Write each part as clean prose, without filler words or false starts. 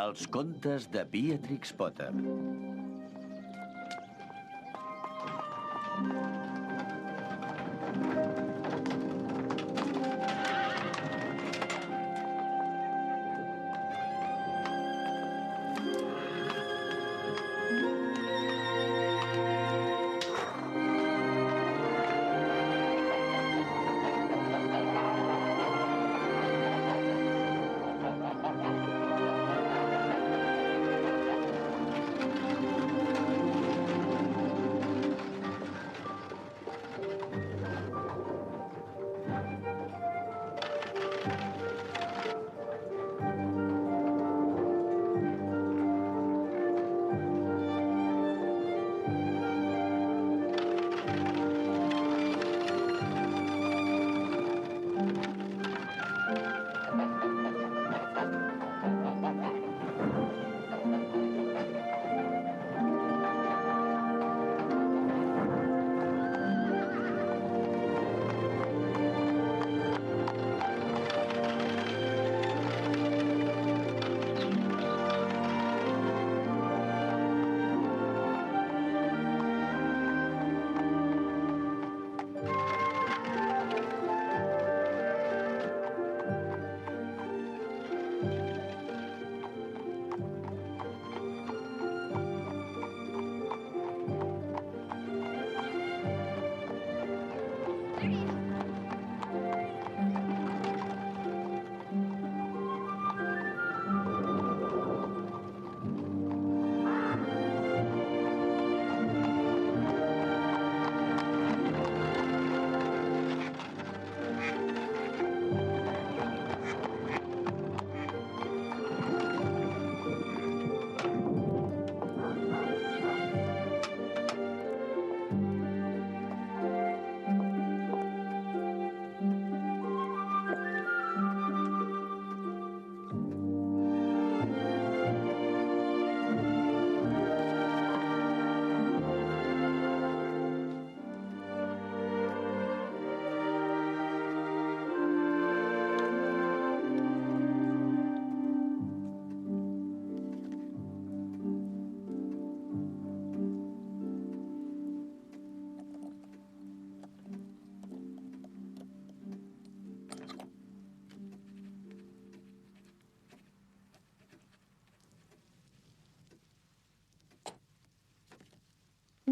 Els contes de Beatrix Potter.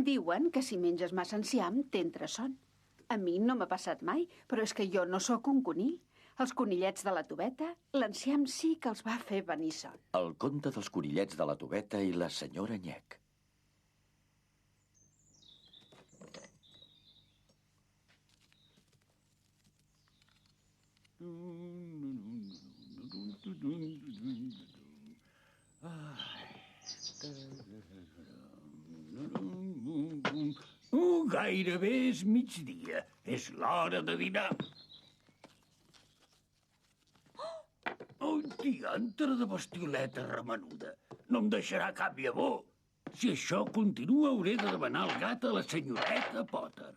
Diuen que si menges massa enciam t'entra son. A mi no m'ha passat mai, però és que jo no sóc un conill. Els conillets de la Tubeta, l'enciam sí que els va fer venir son. El conte dels conillets de la Tubeta i la senyora Nyec. Gairebé és migdia. És l'hora de dinar. Oh, diantre de bestioleta remenuda. No em deixarà cap llavor. Si això continua, hauré de demanar el gat a la senyoreta Potter.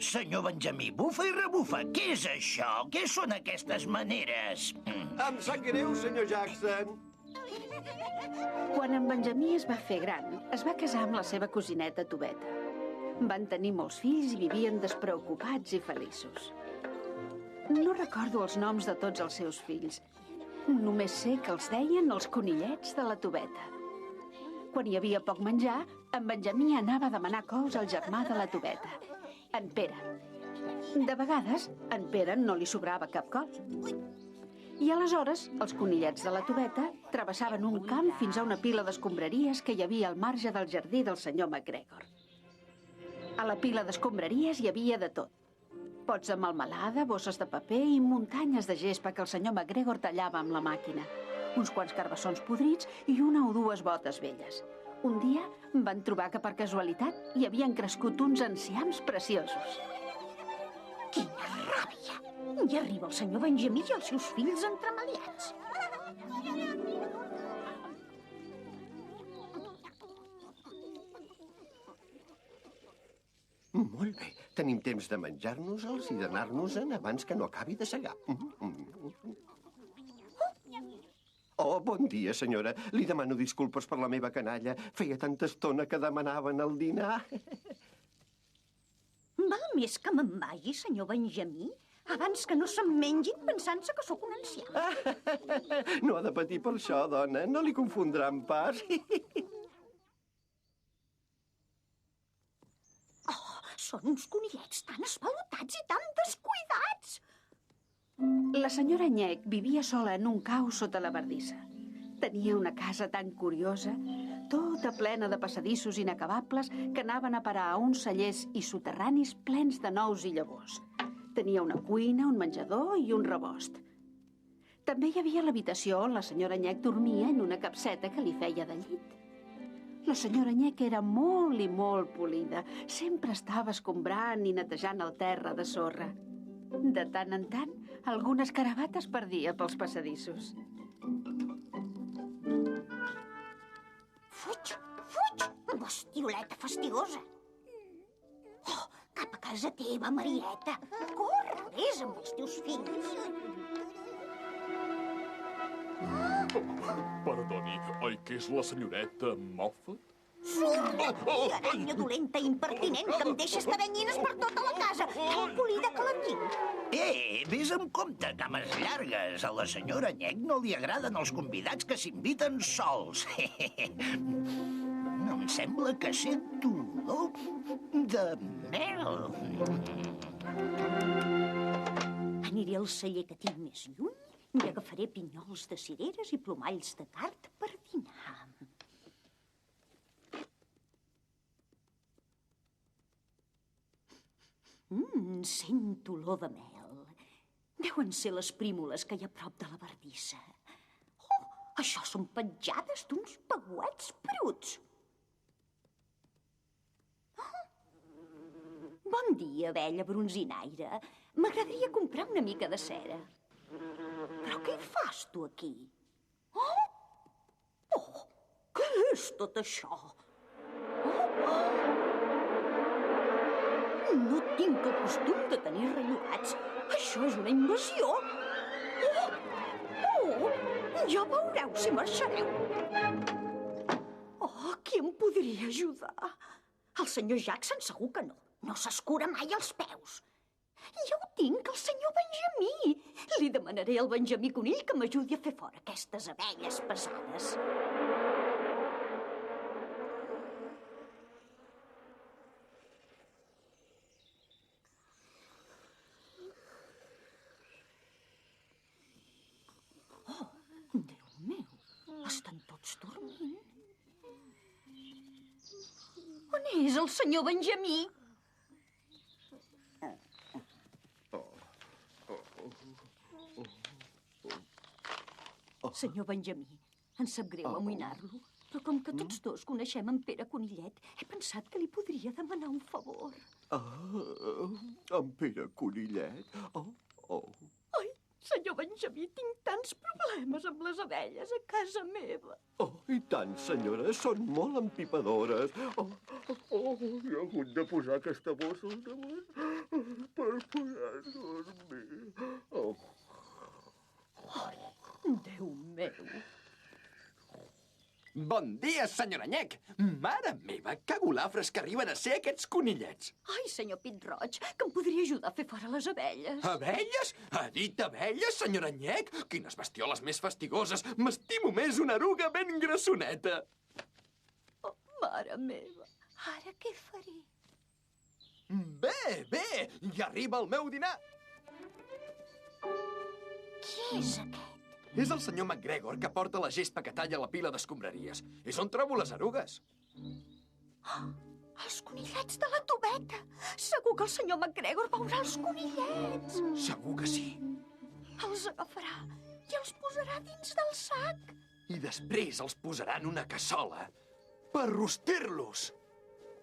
Senyor Benjamí, bufa i rebufa. Què és això? Què són aquestes maneres? Em sap greu, senyor Jackson. Quan en Benjamí es va fer gran, es va casar amb la seva cosineta Tubeta. Van tenir molts fills i vivien despreocupats i feliços. No recordo els noms de tots els seus fills. Només sé que els deien els conillets de la Tubeta. Quan hi havia poc menjar, en Benjamí anava a demanar cols al germà de la Tubeta, en Pere. De vegades, en Pere no li sobrava cap col. I aleshores, els conillets de la Tubeta travessaven un camp fins a una pila d'escombraries que hi havia al marge del jardí del senyor McGregor. A la pila d'escombraries hi havia de tot. Pots de melmelada, bosses de paper i muntanyes de gespa que el senyor McGregor tallava amb la màquina. Uns quants carbassons podrits i una o dues botes velles. Un dia van trobar que per casualitat hi havien crescut uns enciams preciosos. Quina ràbia! I arriba el senyor Benjamí i els seus fills entremaliats. Molt bé. Tenim temps de menjar-nos-els i d'anar-nos-en abans que no acabi de segar. Oh, bon dia, senyora. Li demano disculpes per la meva canalla. Feia tanta estona que demanaven el dinar. Val més que me'n vagi, senyor Benjamí, abans que no se'm mengin pensant-se que sóc un ancià. No ha de patir per això, dona. No li confondran pas. Són uns conillets tan esvalotats i tan descuidats. La senyora Nyec vivia sola en un cau sota la bardissa. Tenia una casa tan curiosa, tota plena de passadissos inacabables que anaven a parar a uns cellers i soterranis plens de nous i llavors. Tenia una cuina, un menjador i un rebost. També hi havia l'habitació on la senyora Nyec dormia en una capseta que li feia de llit. La senyora Nyec era molt i molt polida. Sempre estava escombrant i netejant el terra de sorra. De tant en tant, algunes carabates perdia pels passadissos. Fuig, fuig, bestioleta fastigosa. Oh, cap a casa teva, Marieta. Corre, vés amb els teus fills. Perdoni, oi que és la senyoreta Moffat? Surt d'aquí, aranya dolenta i impertinent, que em deixes tarenyines per tota la casa. Tan polida que la tinc. Vés amb compte, cames llargues. A la senyora Nyec no li agraden els convidats que s'inviten sols. No em sembla que sento olor de mel. Aniré al celler que tinc més lluny i agafaré pinyols de cireres i plomalls de cart per dinar. Sento olor de mel. Deuen ser les prímoles que hi ha a prop de la bardissa. Oh, això són petjades d'uns pegouets bruts. Oh. Bon dia, abella bronzinaire. M'agradaria comprar una mica de cera. Però què hi fas, tu, aquí? Oh, què és tot això? No tinc el costum de tenir rellogats. Això és una invasió. Ja veureu si marxareu. Oh, qui em podria ajudar? El senyor Jackson segur que no. No s'escura mai els peus. Ja ho tinc, el senyor Benjamí. Li demanaré al Benjamí Conill que m'ajudi a fer fora aquestes abelles pesades. Oh, Déu meu, estan tots dormint. On és el senyor Benjamí? Senyor Benjamí, em sap greu amoïnar-lo, però com que tots dos coneixem en Pere Conillet, he pensat que li podria demanar un favor. En Pere Conillet? Ai, senyor Benjamí, tinc tants problemes amb les abelles a casa meva. I tant, senyora, són molt empipadores. He hagut de posar aquesta bossa al damunt per poder dormir. Déu meu. Bon dia, senyora Nyec. Mare meva, que golafres que arriben a ser aquests conillets. Ai, senyor Pit Roig, que em podria ajudar a fer fora les abelles. Abelles? Ha dit abelles, senyora Nyec? Quines bestioles més fastigoses. M'estimo més una eruga ben grassoneta. Oh, mare meva, ara què faré? Bé, ja arriba el meu dinar. Qui és aquest? És el senyor McGregor que porta la gespa que talla la pila d'escombraries. És on trobo les erugues. Els conillets de la tubeta. Segur que el senyor McGregor veurà els conillets. Segur que sí. Els agafarà i els posarà dins del sac. I després els posarà en una cassola per rostir-los.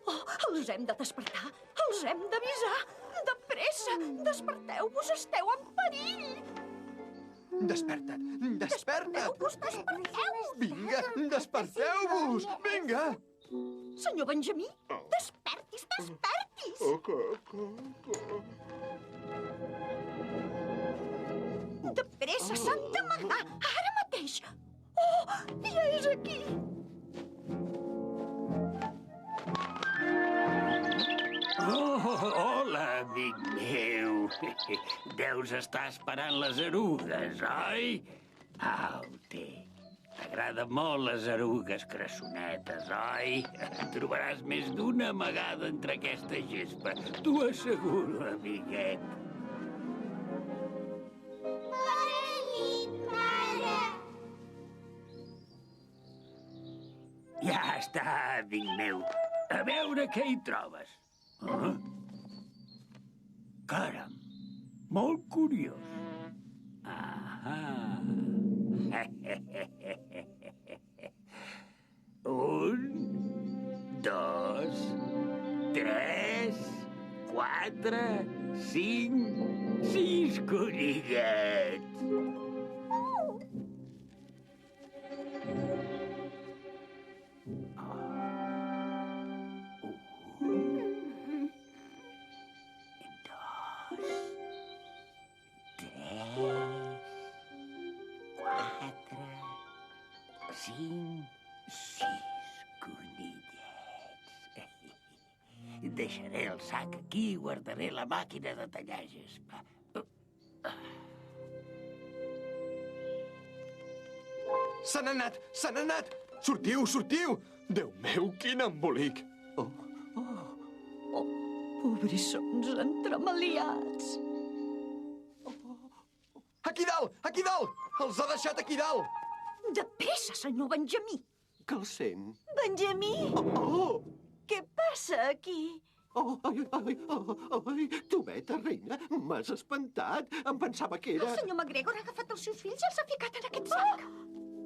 Oh, els hem de despertar, els hem d'avisar. De pressa, desperteu-vos, esteu en perill. Desperta't, desperta't. Desperteu-vos. Vinga, desperteu-vos, vinga. Senyor Benjamí, despertis. De pressa, s'han d'amagar, ara mateix. Oh, ja és aquí. Hola, amic meu. Deus estar esperant les erugues, oi? Au, té. T'agraden molt les erugues crassonetes, oi? En trobaràs més d'una amagada entre aquesta gespa. T'ho asseguro, amiguet. Ja està, amic meu. A veure què hi trobes. Caram, molt curiós. Un, dos, tres, quatre, cinc, sis conillets. Deixaré el sac aquí i guardaré la màquina de tallar gespa. Se n'ha anat! Sortiu! Déu meu, quin embolic! Pobrissons entremaliats. Aquí dalt! Els ha deixat aquí dalt! De pressa, senyor Benjamí. Que el sent? Benjamí! Oh! Què passa aquí? Ai, Tubeta, reina, m'has espantat. Em pensava que era... El senyor McGregor ha agafat els seus fills i els ha ficat en aquest sac.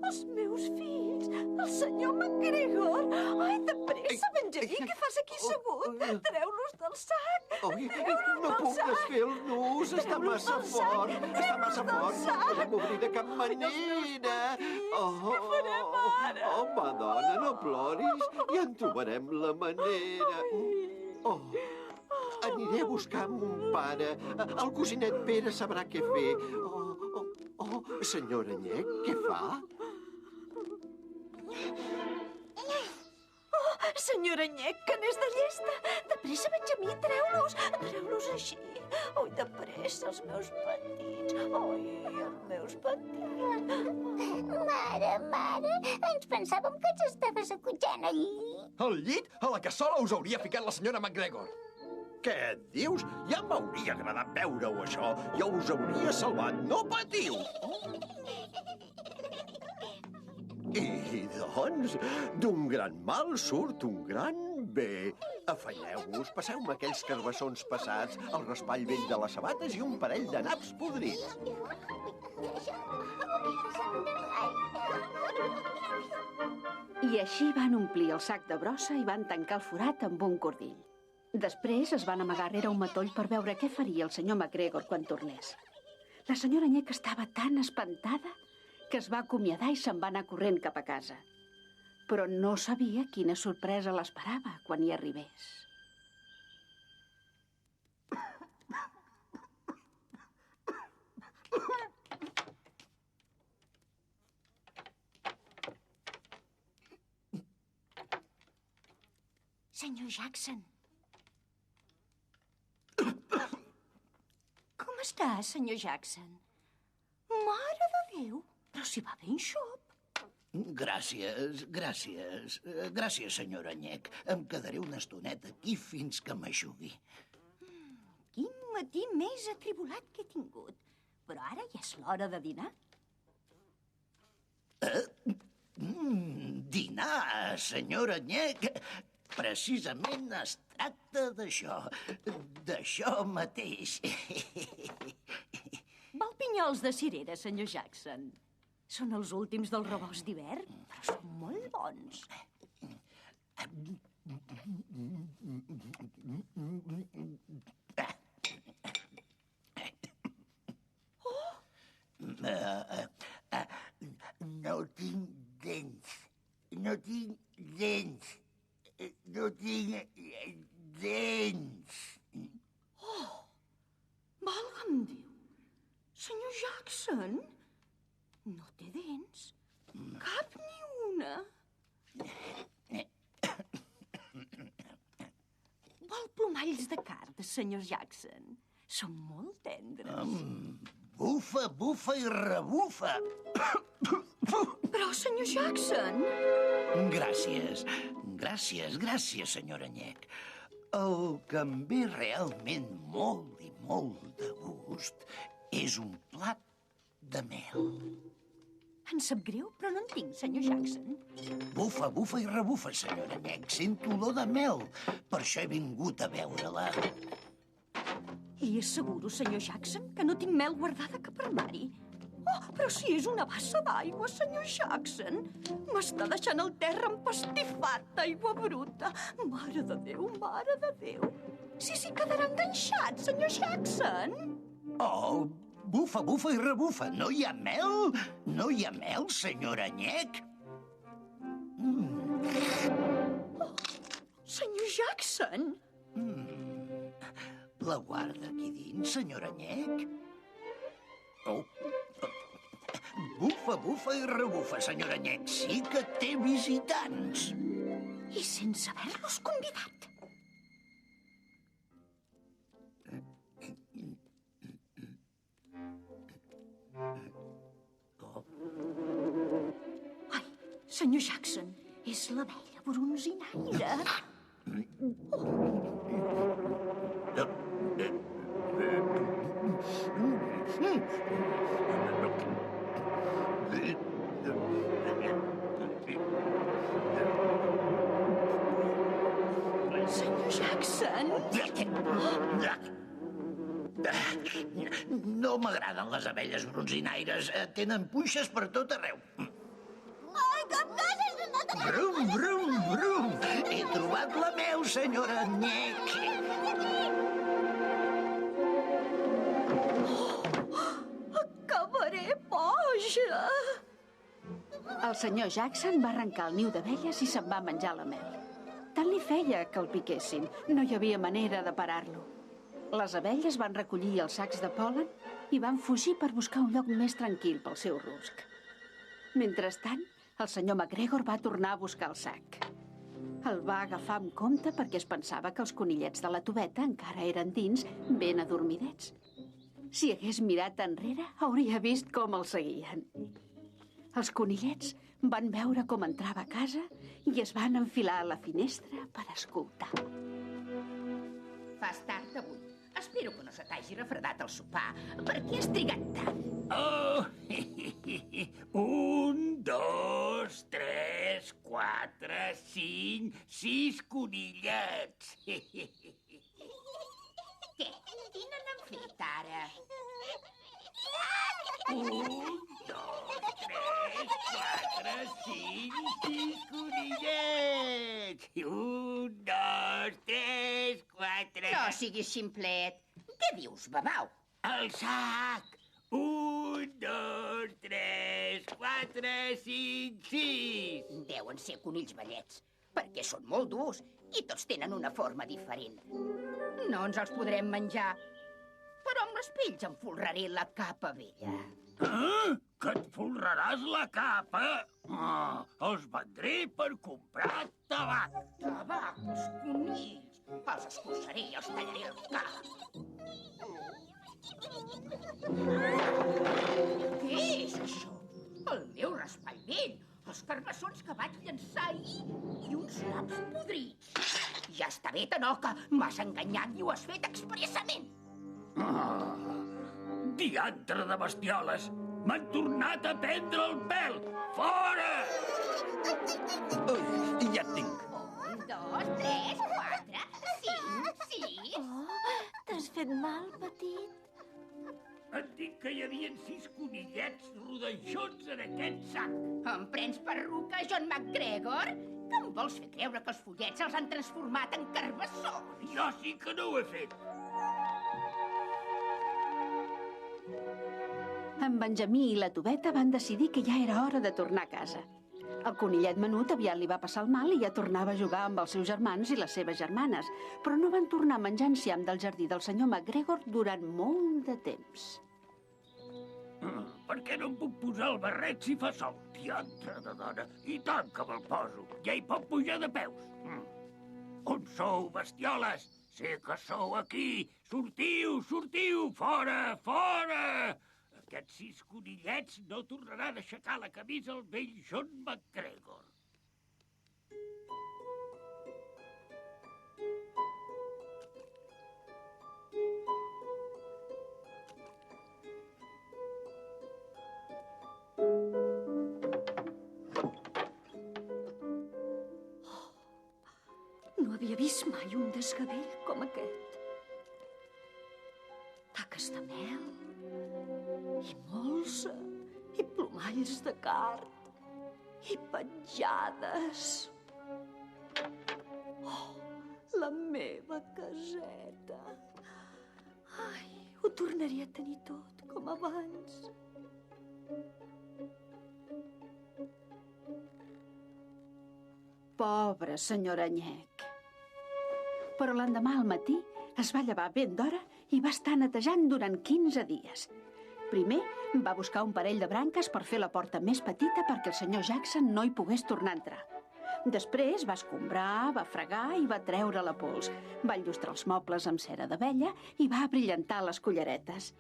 Els meus fills? El senyor McGregor? Ai, de pressa, Benjamí, què fas aquí assegut? Treu-los del sac. No puc desfer el nus, està massa fort. Està massa fort, no el podem obrir de cap manera. Què farem ara? Home, dona, no ploris. Ja en trobarem la manera. Aniré a buscar mon pare. El cosinet Pere sabrà què fer. Senyora Nyec, què fa? Senyora Nyec, que n'és de llesta. De pressa, Benjamí, treu-los així. Ui, de pressa, els meus petits. Ui, els meus petits. Mare, ens pensàvem que ens estaves acotxant al llit. Al llit? A la cassola us hauria ficat la senyora McGregor. Què et dius? Ja m'hauria agradat veure-ho, això. Ja us hauria salvat. No patiu! I, doncs, d'un gran mal surt un gran bé. Afanyeu-vos, passeu-me aquells carbassons passats, el raspall vell de les sabates i un parell de naps podrits. I així van omplir el sac de brossa i van tancar el forat amb un cordill. Després es van amagar rere un matoll per veure què faria el senyor McGregor quan tornés. La senyora Nyec estava tan espantada que es va acomiadar i se'n va anar corrent cap a casa. Però no sabia quina sorpresa l'esperava quan hi arribés. Senyor Jackson. Com està, senyor Jackson? Mare de Déu, però si va ben xop. Gràcies, senyora Nyec. Em quedaré una estoneta aquí fins que m'aixugui. Quin matí més atribulat que he tingut. Però ara ja és l'hora de dinar. Dinar, senyora Nyec? Precisament es tracta d'això mateix. Val pinyols de cirera, senyor Jackson. Són els últims dels rebosts d'hivern, però són molt bons. No tinc dents. No tinc dents. No tinc dents. Valga'm Déu. Senyor Jackson, no té dents. Cap ni una. Vol plomalls de carn, senyor Jackson. Són molt tendres. Bufa, bufa i rebufa. Però, senyor Jackson... Gràcies, senyora Nyec. El que em ve realment molt i molt de gust és un plat de mel. Em sap greu, però no en tinc, senyor Jackson. Bufa, bufa i rebufa, senyora Nyec. Sento olor de mel. Per això he vingut a veure-la. Li asseguro, senyor Jackson, que no tinc mel guardada cap armari. Oh, però si és una bassa d'aigua, senyor Jackson. M'està deixant el terra empastifat d'aigua bruta. Mare de Déu, mare de Déu. Sí, quedarà enganxat, senyor Jackson. Oh, bufa, bufa i rebufa. No hi ha mel? No hi ha mel, senyora Nyec? Oh, senyor Jackson. La guarda aquí dins, senyora Nyec? Oh. Bufa, bufa i rebufa, senyora Nyec. Sí que té visitants. I sense haver-los convidat. Ai, senyor Jackson, és l'abella bronzinaire. Senyor Jackson! No m'agraden les abelles bronzinaires. Tenen punxes per tot arreu. Ai, cap cosa és una altra... Brum, brum, brum. He trobat la mel, senyora Nyec. Acabaré boja! El senyor Jackson va arrencar el niu d'abelles i se'n va menjar la mel. Tant li feia que el piquessin. No hi havia manera de parar-lo. Les abelles van recollir els sacs de pol·len i van fugir per buscar un lloc més tranquil pel seu rusc. Mentrestant, el senyor McGregor va tornar a buscar el sac. El va agafar amb compte perquè es pensava que els conillets de la tubeta encara eren dins, ben adormidets. Si hagués mirat enrere, hauria vist com els seguien. Els conillets van veure com entrava a casa i es van enfilar a la finestra per escoltar. Fas tard avui. Espero que no se t'hagi refredat el sopar. Per què has trigat tant? Oh! 1, 2, 3, 4, 5, 6 conillets. Què? Quina n'han fet ara? 1, 2, 3, 4, 5, 6 conillets. 1, 2, 3, 4... No siguis ximplet. Què dius, babau? El sac. 1, 2, 3, 4, 5, 6. Deuen ser conills vellets, perquè són molt durs i tots tenen una forma diferent. No ens els podrem menjar, però amb les pells em folraré la capa vella. Que et folraràs la capa? Els vendré per comprar tabac. Tabac, els conills. Els escurçaré i els tallaré el cap. Què és això? El meu raspall vell, els carbassons que vaig llançar ahir i uns naps podrits. Ja està bé, Tanoca, m'has enganyat i ho has fet expressament. Diantre de bestioles! M'han tornat a prendre el pèl! Fora! Ui, ja et tinc. 2, 3, 4, 5, 6... Oh, t'has fet mal, petit? Et dic que hi havia 6 conillets rodejons en aquest sac. Em prens perruca, John McGregor? Que em vols fer creure que els follets els han transformat en carbassons? Jo sí que no ho he fet. En Benjamí i la Tobeta van decidir que ja era hora de tornar a casa. El conillet menut aviat li va passar el mal i ja tornava a jugar amb els seus germans i les seves germanes, però no van tornar a menjar enciam del jardí del senyor McGregor durant molt de temps. Per què no em puc posar el barret si fa sol? Diantre de dona, i tant que me'l poso. Ja hi pot pujar de peus. On sou, bestioles? Sé que sou aquí. Sortiu, sortiu, fora, fora! Aquests 6 conillets no tornaran a aixecar la camisa al vell John McGregor. No havia vist mai un desgavell com aquest. Taques de mel, i molsa, i plomalls de card, i petjades. Oh, la meva caseta. Ai, ho tornaria a tenir tot com abans. Pobre senyora Nyec. Però l'endemà al matí es va llevar ben d'hora i va estar netejant durant 15 dies. Primer va buscar un parell de branques per fer la porta més petita perquè el senyor Jackson no hi pogués tornar a entrar. Després va escombrar, va fregar i va treure la pols. Va enllustrar els mobles amb cera d'abella i va abrillantar les culleretes.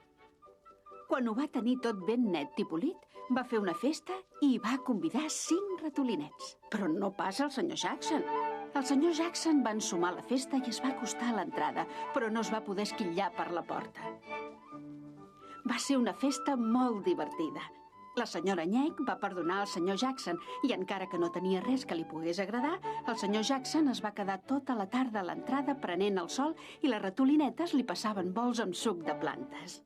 Quan ho va tenir tot ben net i polit, va fer una festa i va convidar 5 ratolinets. Però no pas el senyor Jackson. El senyor Jackson va ensumar la festa i es va acostar a l'entrada, però no es va poder esquillar per la porta. Va ser una festa molt divertida. La senyora Nyec va perdonar el senyor Jackson i encara que no tenia res que li pogués agradar, el senyor Jackson es va quedar tota la tarda a l'entrada prenent el sol i les ratolinetes li passaven bols amb suc de plantes.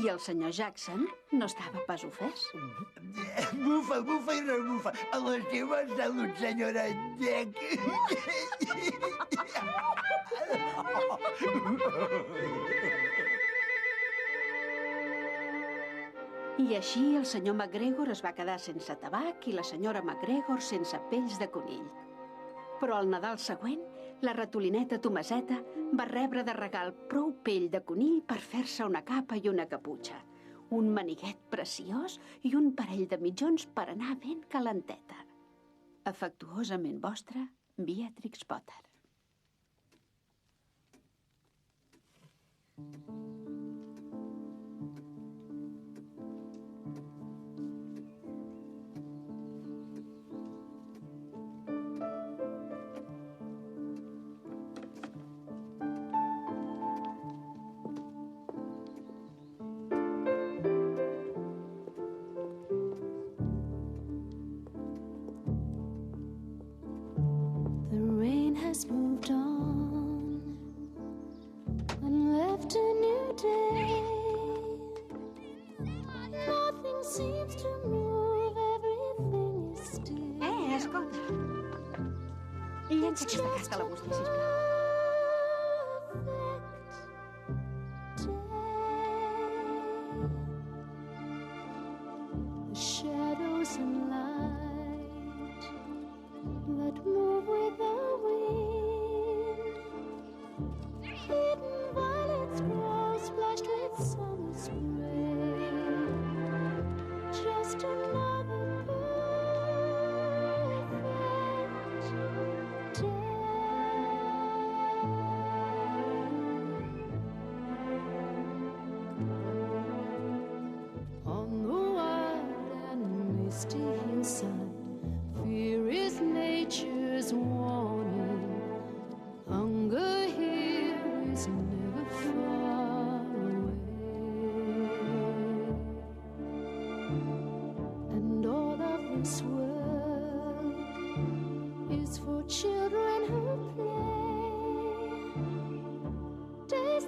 I el senyor Jackson no estava pas ofès. Bufa, bufa i rebufa. A la seva salut, senyora Nyec. I així el senyor McGregor es va quedar sense tabac i la senyora McGregor sense pells de conill. Però al Nadal següent, la ratolineta Tomaseta va rebre de regal prou pell de conill per fer-se una capa i una caputxa, un maniguet preciós i un parell de mitjons per anar ben calenteta. Afectuosament vostra, Beatrix Potter. Has moved on and left a new day. Nothing seems to move, everything is still. Escolta. Llença aquesta carta a la bústia, sisplau. The shadows and light that move with the hidden violets grow splashed with summer spray. Just another perfect day. On the wild and misty hillside, fear is nature's warning. Hunger here is never far away, and all of this world is for children who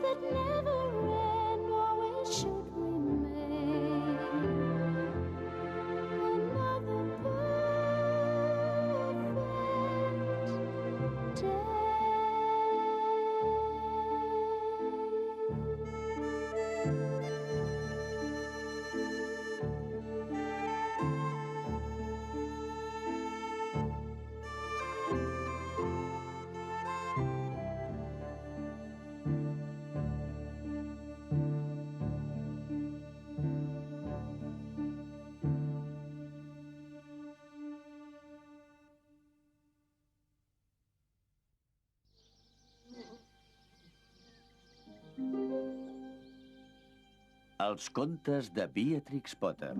that never end always should remain. Another perfect day. Els contes de Beatrix Potter.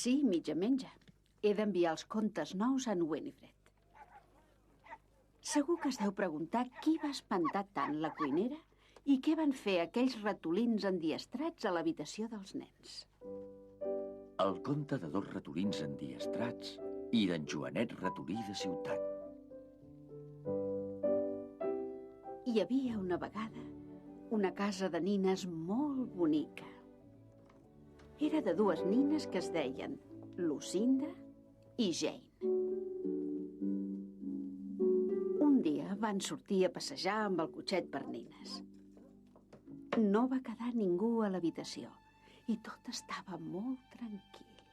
Sí, mitja menja. He d'enviar els contes nous a en Winifred. Segur que es deu preguntar qui va espantar tant la cuinera i què van fer aquells ratolins endiestrats a l'habitació dels nens. El conte de 2 ratolins endiestrats i d'en Joanet ratolí de ciutat. Hi havia una vegada una casa de nines molt bonica. Era de 2 nines que es deien Lucinda i Jane. Un dia van sortir a passejar amb el cotxet per nines. No va quedar ningú a l'habitació i tot estava molt tranquil.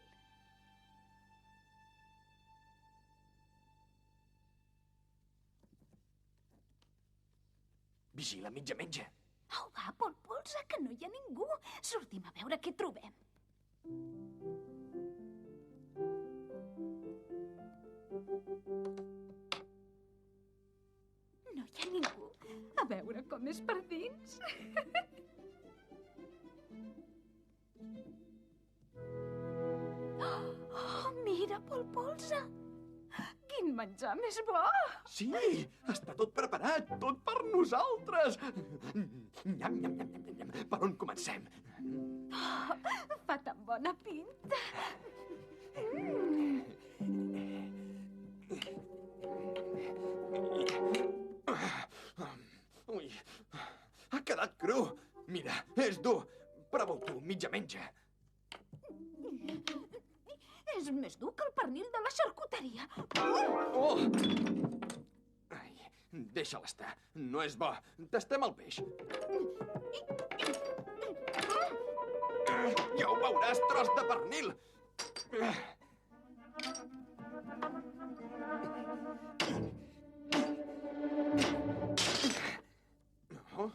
Vigila, mitja menja. Au, va, polsa, que no hi ha ningú. Sortim a veure què trobem. No hi ha ningú. A veure com és per dins. Oh, mira, polsa. Quin menjar més bo! Sí, està tot preparat, tot per nosaltres. Nyam, nyam, nyam, nyam, nyam. Per on comencem? Oh, fa tan bona pinta. Ui, ha quedat cru. Mira, és dur. Prova-ho tu, mitja menja. És més dur que el pernil de la xarcuteria. Oh! Ai, deixa-la estar. No és bo. Tastem el peix. Ja ho veuràs, tros de pernil. No?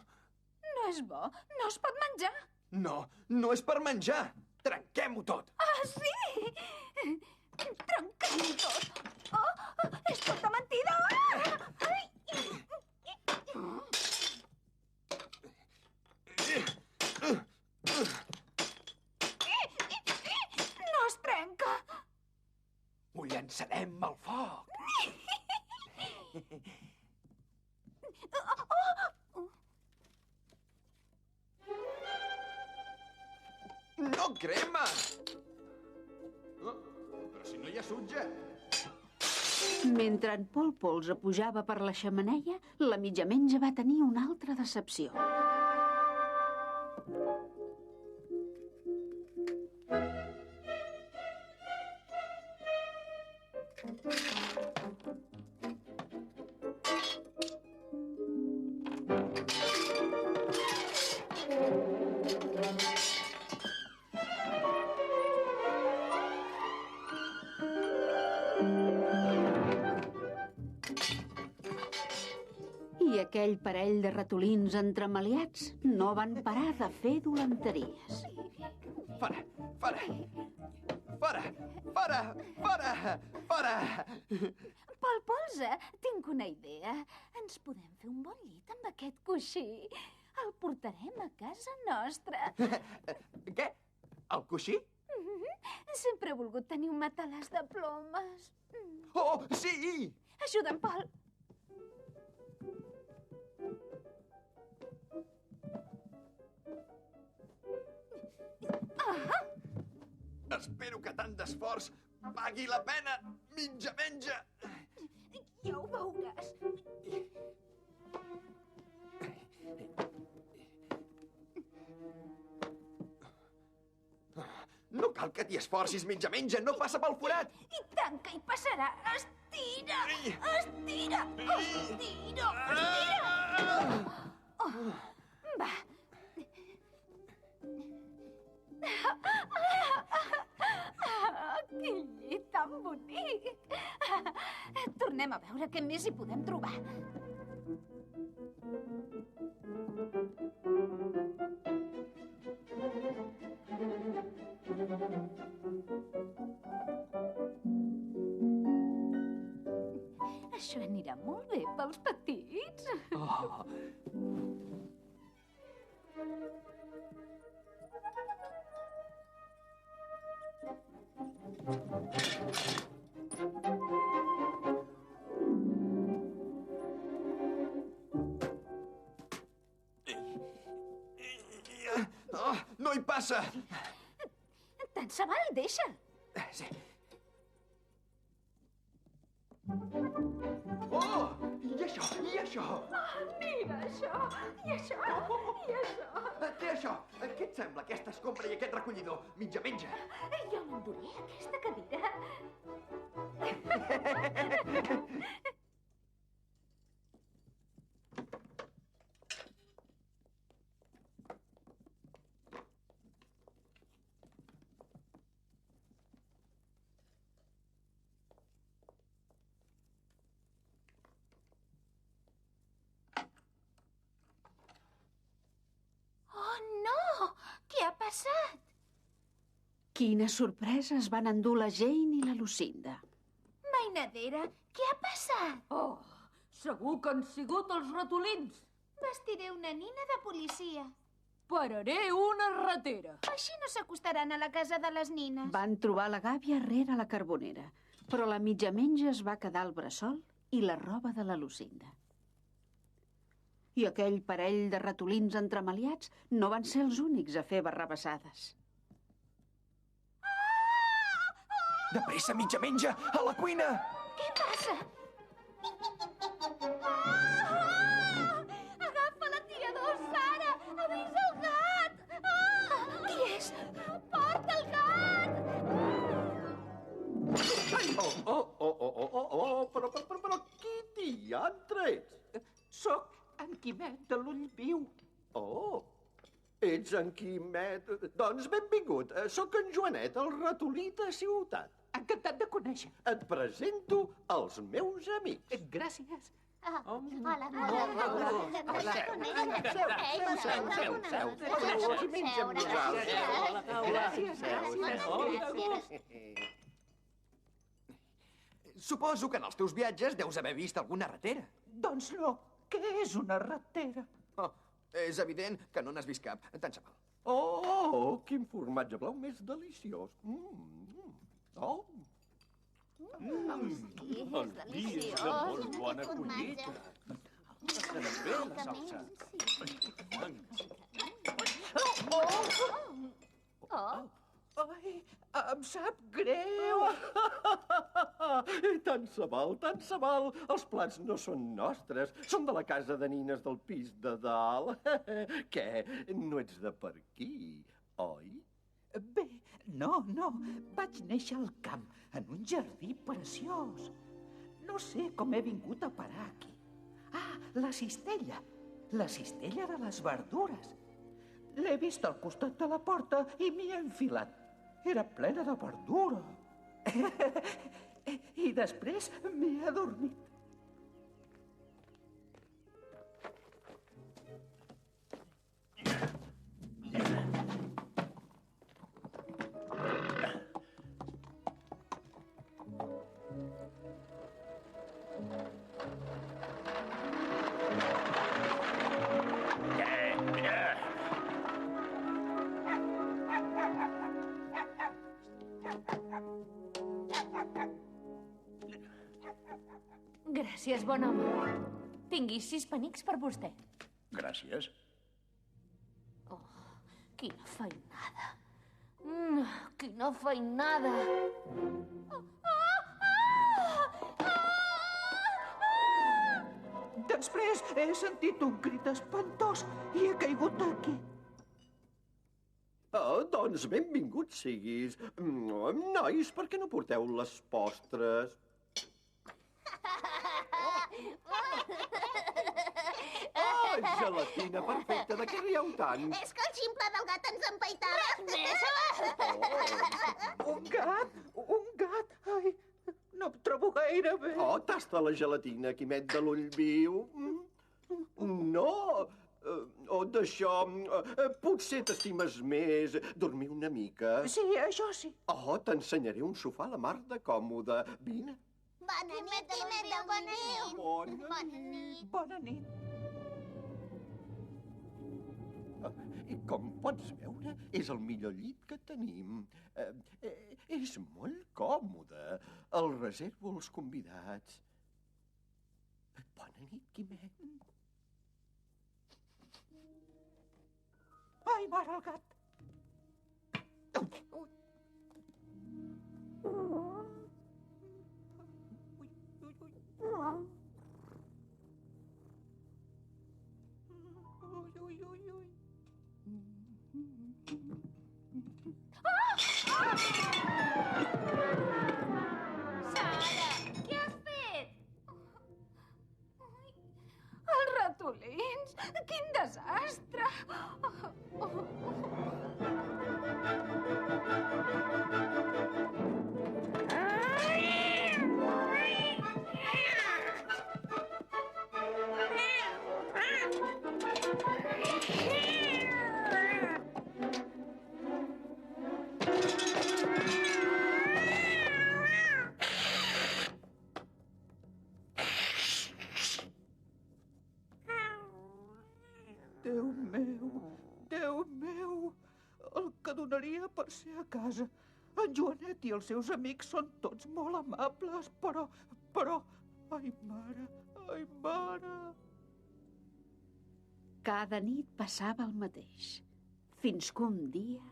No és bo. No es pot menjar. No, no és per menjar. Trenquem-ho tot. Ah, sí? Trenquem-ho tot. Oh, és tota mentida. No es trenca. Ho llançarem al foc. No crema! Oh, però si no hi ha sutge. Mentre en Pol Polsa pujava per la xemeneia, la mitjamenja va tenir una altra decepció. I aquell parell de ratolins entremaliats no van parar de fer dolenteries. Fora, fora, fora, fora, fora, fora. Pol Polsa, tinc una idea. Ens podem fer un bon llit amb aquest coixí. El portarem a casa nostra. Què? El coixí? Sempre he volgut tenir un matalàs de plomes. Oh, sí! Ajuda'm, Pol. Espero que tant d'esforç pagui la pena, mitja menja. Ja ho veuràs. No cal que t'hi esforcis, mitja menja, no passa pel forat. I tant que hi passarà. Estira! Estira! Estira! Estira! Oh, va. Quin llit tan bonic! Tornem a veure què més hi podem trobar. Això anirà molt bé pels petits. Oh. Oh, no hi passa! Tant se val, deixa'l. Sí. Oh! I això? I això? Mira això! I això! I això! Té això! Què et sembla, aquesta escombra i aquest recollidor? Mitja menja. Jo m'enduré aquesta cadira. Què ha passat? Quines sorpreses van endur la Jane i la Lucinda. Mainadera, què ha passat? Oh, segur que han sigut els ratolins. Vestiré una nina de policia. Pararé una ratera. Així no s'acostaran a la casa de les nines. Van trobar la gàbia rere la carbonera. Però la mitjamenja es va quedar al bressol i la roba de la Lucinda. I aquell parell de ratolins entremaliats no van ser els únics a fer barrabassades. De pressa, mitjamenja, a la cuina! Què passa? Agafa la tirador, Sara! Avisa el gat! Qui és? Porta el gat! Però qui diantre ets? Soc en Quimet de l'Ull Viu. Oh, ets en Quimet. Doncs benvingut. Soc en Joanet, el ratolí de ciutat. Encantat de conèixer. Et presento els meus amics. Gràcies. Hola, Suposo que en els teus viatges deus haver vist alguna ratera. Doncs no. Què és una ratera? Oh, és evident que no n'has vist cap. Tant se val. Oh, quin formatge blau més deliciós. Oh. Sí, és deliciós. de molt bona collita. Estarà bé la salsa. Ai, em sap greu. Tant se val, tant se val. Els plats no són nostres. Són de la casa de nines del pis de dalt. Què? No ets de per aquí, oi? Bé, no. Vaig néixer al camp, en un jardí preciós. No sé com he vingut a parar aquí. Ah, la cistella. La cistella de les verdures. L'he vist al costat de la porta i m'hi he enfilat. Era plena de verdura. I després m'he adormit. Gràcies, bon home. Tingui 6 penics per vostè. Gràcies. Oh, quina feinada. Quina feinada. Després he sentit un crit espantós i he caigut aquí. Oh, doncs benvinguts siguis. Nois, per què no porteu les postres? Oh, gelatina perfecta. De què rieu tant? És que el ximple del gat ens empaitava. Un gat? Ai, no em trobo gaire bé. Oh, tasta la gelatina, Quimet de l'Ull Viu. No, d'això... Potser t'estimes més dormir una mica. Sí, això sí. Oh, t'ensenyaré un sofà a la mar de còmode. Vine. Bona nit, Quimet, bona nit. Bona nit. Bona nit. I com pots veure, és el millor llit que tenim. És molt còmode. El reservo als convidats. Bona nit, Quimet. Ai, mare, el gat. Sara, què has fet? Els ratolins! Quin desastre! Déu meu, el que donaria per ser a casa. En Joanet i els seus amics són tots molt amables, però... Ai, mare, ai, mare... Cada nit passava el mateix, fins que un dia...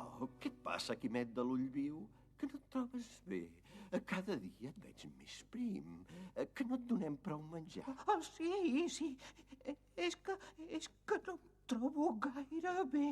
Oh, què et passa, Quimet de l'ull viu? Que no et trobes bé? Cada dia et veig més prim. Que no et donem prou menjar. Sí. És que no em trobo gaire bé.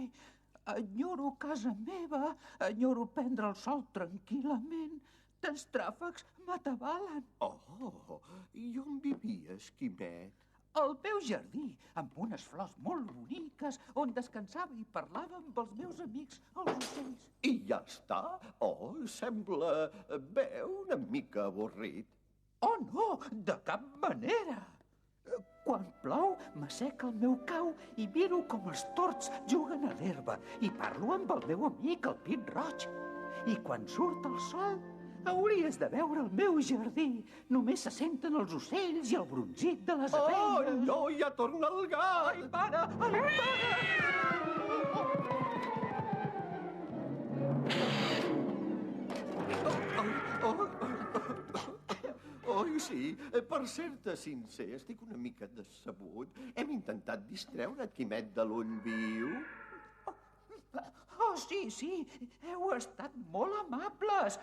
Enyoro casa meva, enyoro prendre el sol tranquil·lament. Tants tràfecs m'atabalen. Oh, i on vivies, Quimet? Al meu jardí, amb unes flors molt boniques, on descansava i parlava amb els meus amics, els ocells. I ja està? Oh, sembla bé una mica avorrit. Oh, no, de cap manera. Quan plou, m'asseca el meu cau i miro com els tords juguen a l'herba i parlo amb el meu amic, el pit roig. I quan surt el sol, hauries de veure el meu jardí. Només se senten els ocells i el bronzit de les abelles. Oh, no, ja torna el gat! Ai, pare, ai, Oi, sí. Per ser-te sincer, estic una mica decebut. Hem intentat distreure Quimet de l'ull viu. Oh, sí, heu estat molt amables,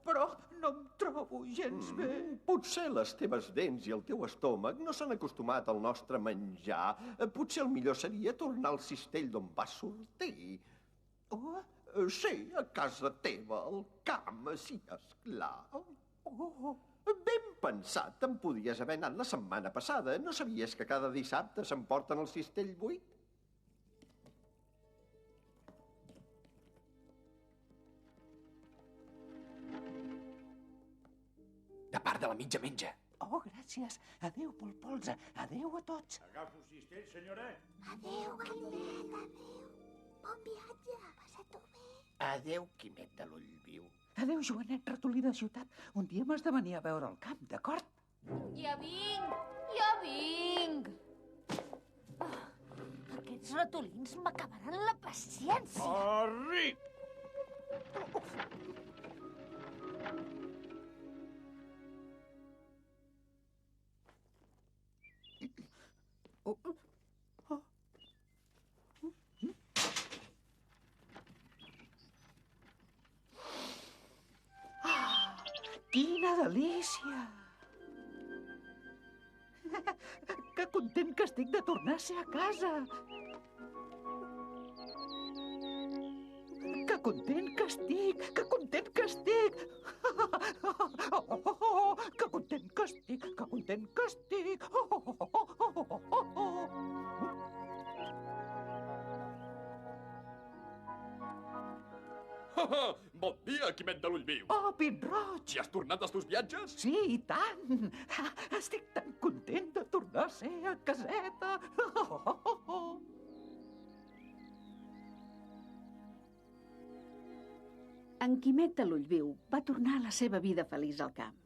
però no em trobo gens bé. Potser les teves dents i el teu estómac no s'han acostumat al nostre menjar. Potser el millor seria tornar al cistell d'on vas sortir. Oh? Sí, a casa teva, al camp, sí, esclar. Oh. Ben pensat, te'n podies haver anat la setmana passada. No sabies que cada dissabte s'emporten el cistell buit? De part de la mitja menja. Oh, gràcies. Adéu, Polpolza. Adéu a tots. Agafo el cistell, senyoret. Adéu, Quimet, adéu. Bon viatge, passa-t'ho bé. Adéu, Quimet de l'ull viu. Adéu, Joanet, ratolí de ciutat. Un dia m'has de venir a veure el camp, d'acord? Ja vinc! Aquests ratolins m'acabaran la paciència. Arri! Quina delícia! Que content que estic de tornar a ser a casa! Que content que estic! Que content que estic! Que content que estic! Que content que estic! Bon dia, Quimet de l'ull viu. Oh, Pit Roig! Ja has tornat dels teus viatges? Sí, i tant! Estic tan content de tornar a ser a caseta! En Quimet de l'ull viu va tornar a la seva vida feliç al camp.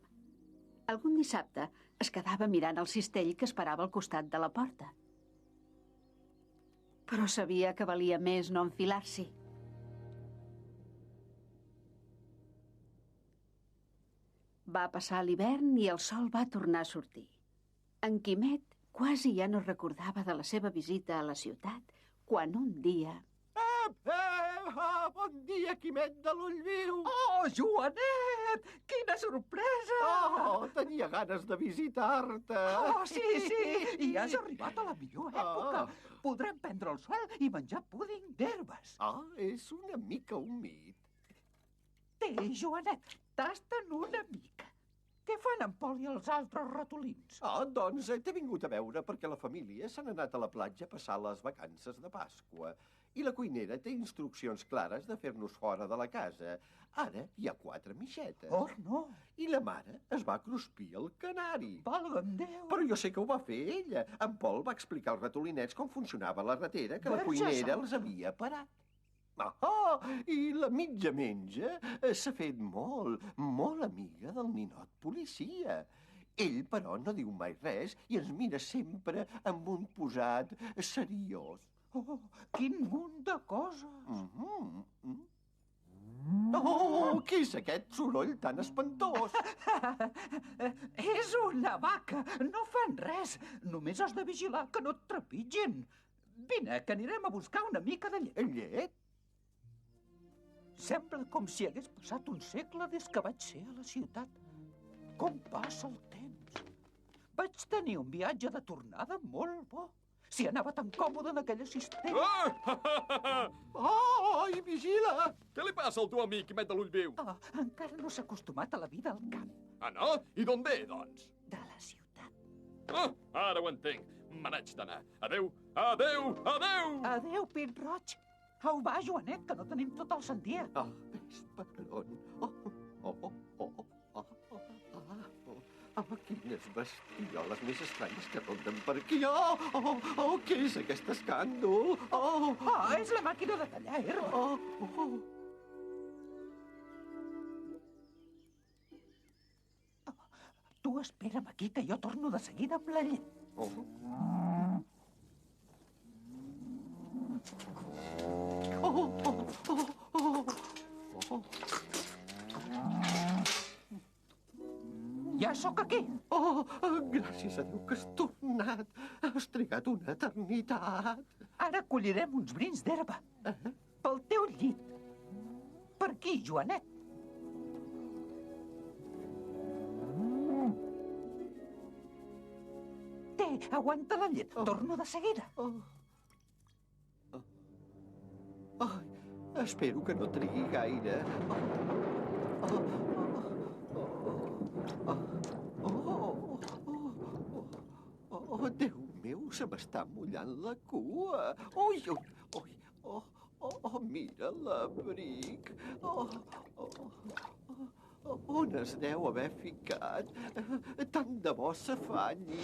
Algun dissabte es quedava mirant el cistell que esperava al costat de la porta. Però sabia que valia més no enfilar-s'hi. Va passar l'hivern i el sol va tornar a sortir. En Quimet quasi ja no recordava de la seva visita a la ciutat quan un dia... Bon dia, Quimet de l'ull viu! Oh, Joanet! Quina sorpresa! Oh, tenia ganes de visitar-te! Oh, sí! I has arribat a la millor època! Podrem prendre el sol i menjar púding d'herbes. Ah, és una mica humit. Té, Joanet, tasta'n una mica. Què fan en Pol i els altres ratolins? Ah, doncs t'he vingut a veure perquè la família s'han anat a la platja a passar les vacances de Pasqua. I la cuinera té instruccions clares de fer-nos fora de la casa. Ara hi ha 4 mixetes. Oh, no! I la mare es va cruspir el canari. Valga'm Déu! Però jo sé que ho va fer ella. En Pol va explicar als ratolinets com funcionava la ratera que la cuinera els havia parat. Ah, i la mitja menja s'ha fet molt amiga del ninot policia. Ell, però, no diu mai res i ens mira sempre amb un posat seriós. Oh, quin munt de coses! Oh, què és aquest soroll tan espantós? És una vaca. No fan res. Només has de vigilar que no et trepitgin. Vine, que anirem a buscar una mica de llet. Llet? Sembla com si hagués passat un segle des que vaig ser a la ciutat. Com passa el temps. Vaig tenir un viatge de tornada molt bo. Si anava tan còmode en aquella cistella. Ai, vigila! Què li passa al teu amic Quimet de l'ull viu? Encara no s'ha acostumat a la vida al camp. Ah, no? I d'on ve, doncs? De la ciutat. Ara ho entenc. Me n'haig d'anar. Adéu, adéu, adéu! Adéu, Pit Roig. Au, va, Joanet, que no tenim tot el sant dia. Ves per on? Quines bestioles més estranyes que ronden per aquí. Què és aquest escàndol? És la màquina de tallar herba. Tu espera'm aquí, que jo torno de seguida amb la llet. Ja sóc aquí. Gràcies a Déu que has tornat. Has trigat una eternitat. Ara collirem uns brins d'herba. Pel teu llit. Per aquí, Joanet. Té, aguanta la llet. Torno de seguida. Espero que no trigui gaire. Déu meu, se m'està mullant la cua. Ui, mira l'abric. On es deu haver ficat? Tant de bo s'afanyi.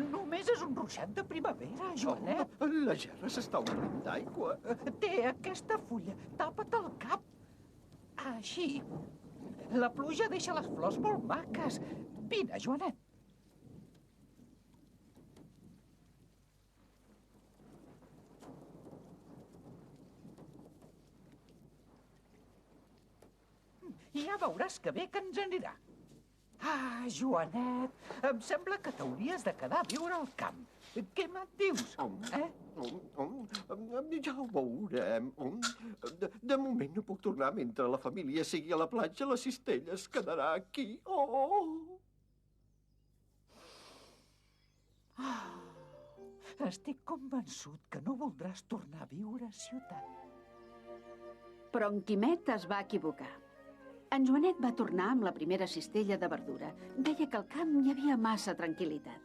Només és un ruixat de primavera, Joanet. La gerra s'està omplint d'aigua. Té aquesta fulla. Tapa't el cap. Així. La pluja deixa les flors molt maques. Vine, Joanet. Ja veuràs que bé que ens anirà. Joanet, em sembla que t'hauries de quedar a viure al camp. Què me'n dius? Ja ho veurem. De moment no puc tornar mentre la família sigui a la platja. La cistella es quedarà aquí. Estic convençut que no voldràs tornar a viure a ciutat. Però en Quimet es va equivocar. En Joanet va tornar amb la primera cistella de verdura. Deia que al camp hi havia massa tranquil·litat.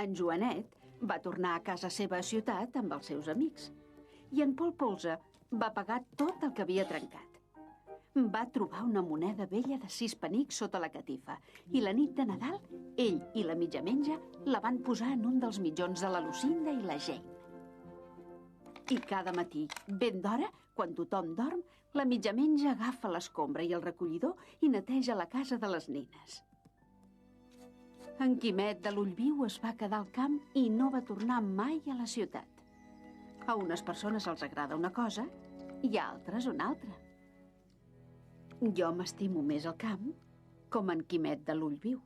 En Joanet va tornar a casa seva a ciutat amb els seus amics. I en Pol Polze va pagar tot el que havia trencat. Va trobar una moneda vella de 6 penics sota la catifa i la nit de Nadal, ell i la mitjamenja la van posar en un dels mitjons de la Lucinda i la Jane. I cada matí, ben d'hora, quan tothom dorm, la mitjamenja agafa l'escombra i el recollidor i neteja la casa de les nines. En Quimet de l'ull viu es va quedar al camp i no va tornar mai a la ciutat. A unes persones els agrada una cosa i a altres una altra. Jo m'estimo més al camp, com en Quimet de l'ull viu.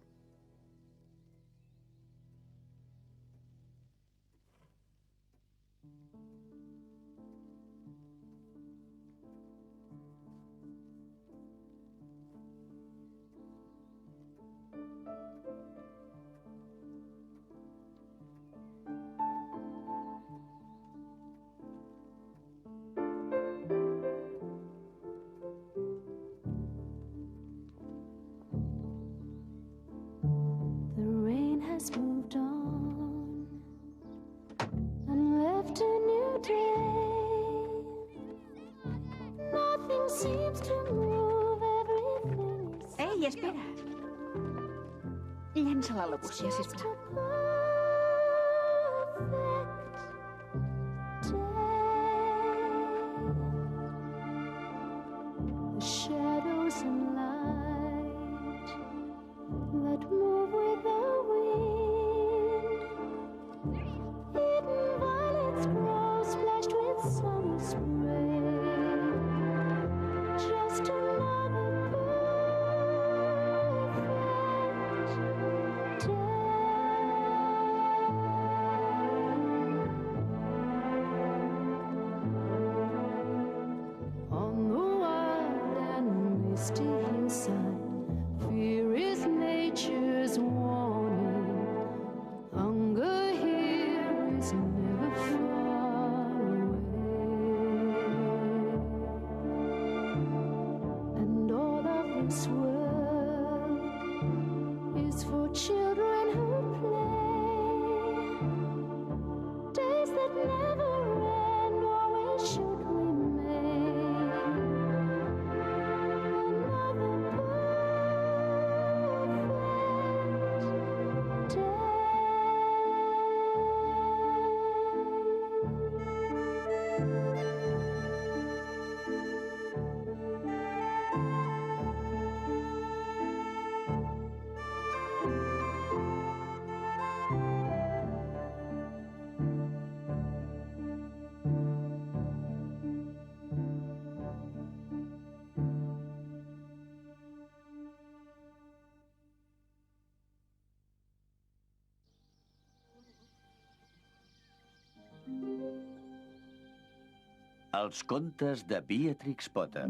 Has moved on and left a new day. Nothing seems to move, everything is... Ei, espera! Llença-la a la bústia, sisplau. The shadows and light that move with the wind. misty hillside. Fear is nature's warning. Hunger here is never far away. And all of this world is for children who play. Days that never end, always should remain. Another perfect day. Els contes de Beatrix Potter.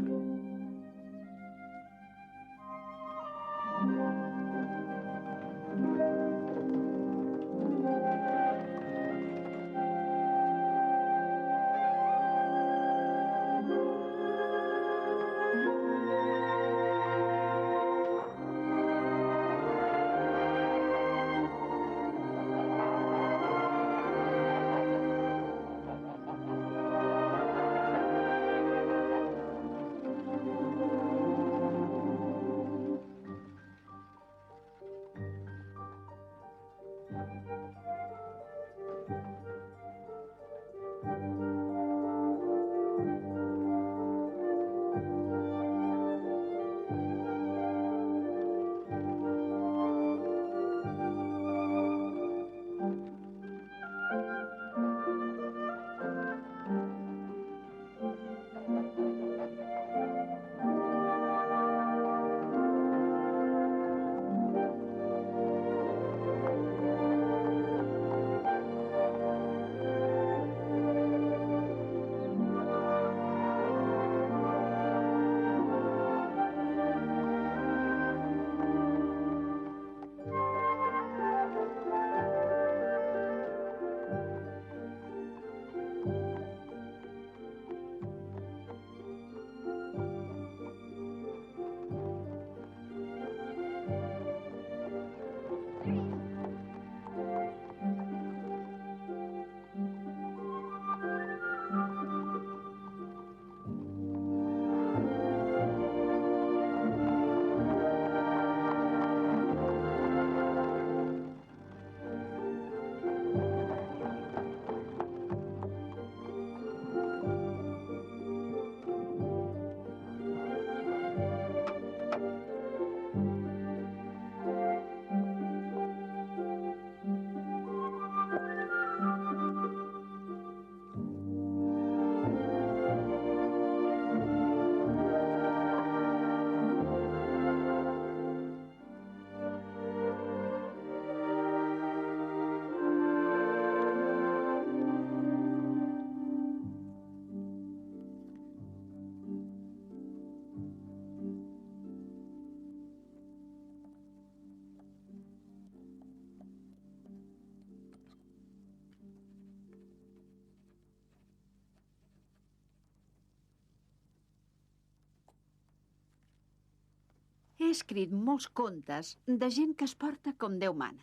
He escrit molts contes de gent que es porta com Déu mana.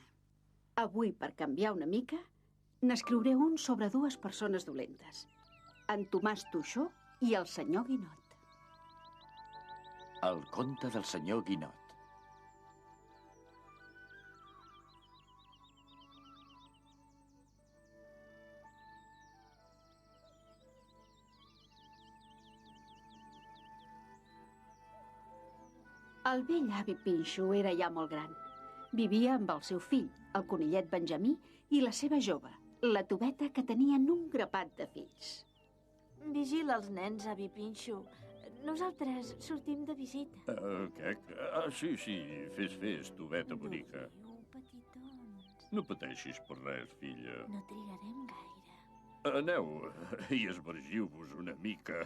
Avui, per canviar una mica, n'escriuré un sobre dues persones dolentes. En Tomàs Toixó i el senyor Guinot. El conte del senyor Guinot. El vell avi Pinxo era ja molt gran. Vivia amb el seu fill, el conillet Benjamí, i la seva jove, la Tobeta, que tenien un grapat de fills. Vigila els nens, avi Pinxo. Nosaltres sortim de visita. Què? Sí, fes, Tobeta bonica. Petitons. No pateixis per res, filla. No trigarem gaire. Aneu i esbargiu-vos una mica.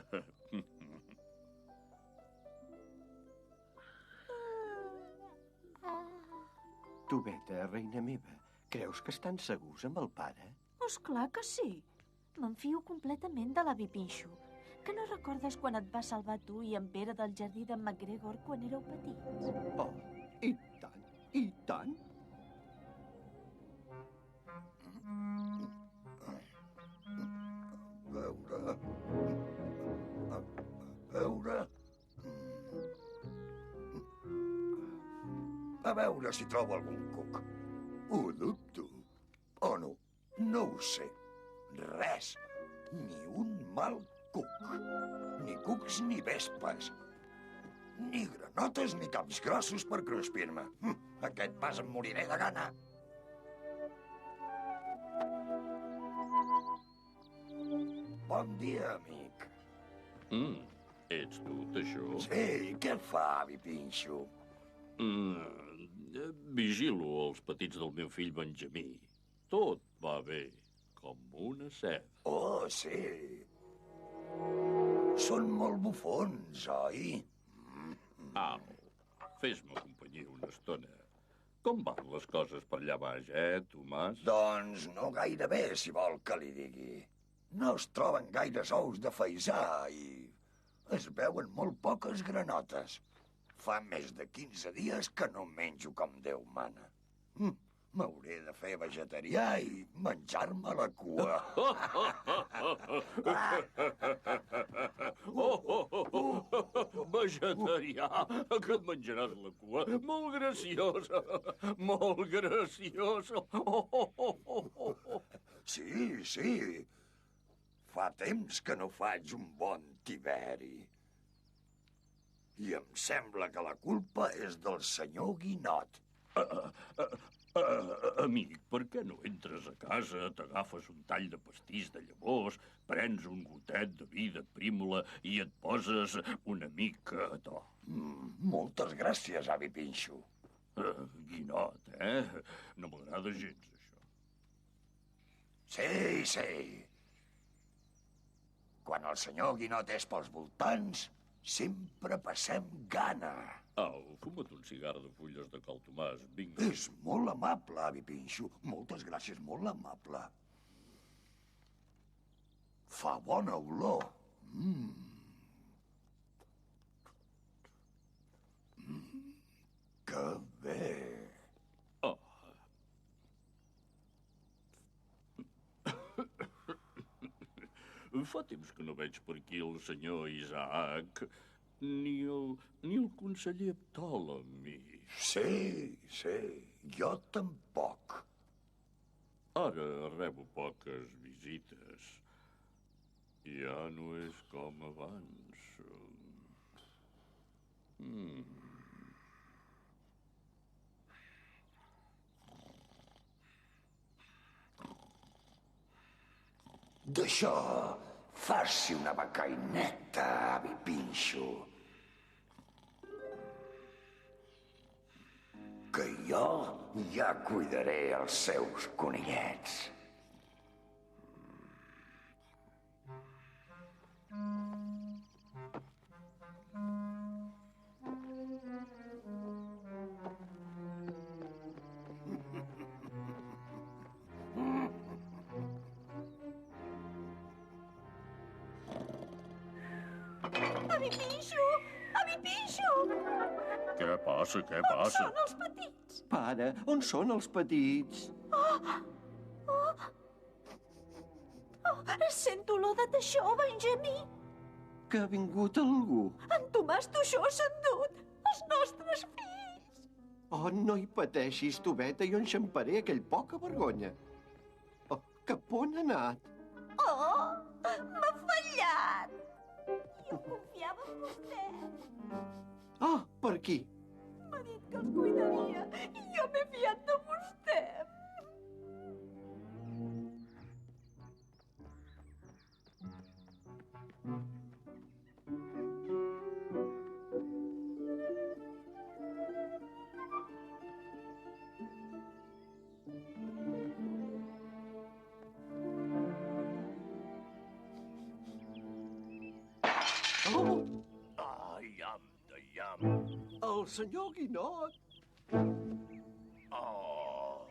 Tubeta, reina meva, creus que estan segurs amb el pare? És clar que sí. M'enfio completament de l'avi Pinxo. Que no recordes quan et va salvar tu i en Pere del jardí d'en MacGregor quan éreu petits? Oh, i tant, i tant. A veure si trobo algun cuc. Ho dubto. O no, no ho sé. Res. Ni un mal cuc. Ni cucs ni vespes. Ni granotes ni caps grossos per cruspir-me. Aquest pas em moriré de gana. Bon dia, amic. Ets tu, Teixó? Sí, què fa, avi Pinxo? Vigilo els petits del meu fill Benjamí. Tot va bé, com una seda. Oh, sí. Són molt bufons, oi? Au, fes-me companyia una estona. Com van les coses per allà baix, Tomàs? Doncs no gaire bé, si vol que li digui. No es troben gaires ous de faisà i es veuen molt poques granotes. Fa més de 15 dies que no menjo com Déu mana. M'hauré de fer vegetarià i menjar-me la cua. Vegetarià, que et menjaràs la cua? Molt graciós, molt graciós. Sí, sí. Fa temps que no faig un bon tiberi. I em sembla que la culpa és del senyor Guinot. Amic, per què no entres a casa, t'agafes un tall de pastís de llavors, prens un gotet de vi de prímola i et poses una mica a to? Moltes gràcies, avi Pinxo. Guinot, No m'agrada gens, això. Sí, sí. Quan el senyor Guinot és pels voltants, sempre passem gana. Au, fuma't un cigar de fulles de cal Tomàs, vinga. És molt amable, avi Pinxo. Moltes gràcies, molt amable. Fa bona olor. Que bé. Fa temps que no veig per aquí el senyor Isaac, ni el conseller Ptolemy. Sí, sí, jo tampoc. Ara rebo poques visites. Ja no és com abans. D'això, faci una becaineta, avi Pinxo. Que jo ja cuidaré els seus conillets. Avi Pinxo! Avi Pinxo! Què passa, què On passa? són els petits? Pare, on són els petits? Sento olor de teixó, Benjamí. Que ha vingut algú? En Tomàs Toixó s'ha endut els nostres fills. Oh, no hi pateixis, Tubeta, jo enxamparé aquell poca vergonya. Oh, cap on ha anat? Oh, m'ha fallat. Jo confiava en vostè. Ah, per aquí. M'ha dit que els cuidaria i jo m'he fiat de vostè. Oh, Ai, am de llamp. el senyor Guinot. Oh,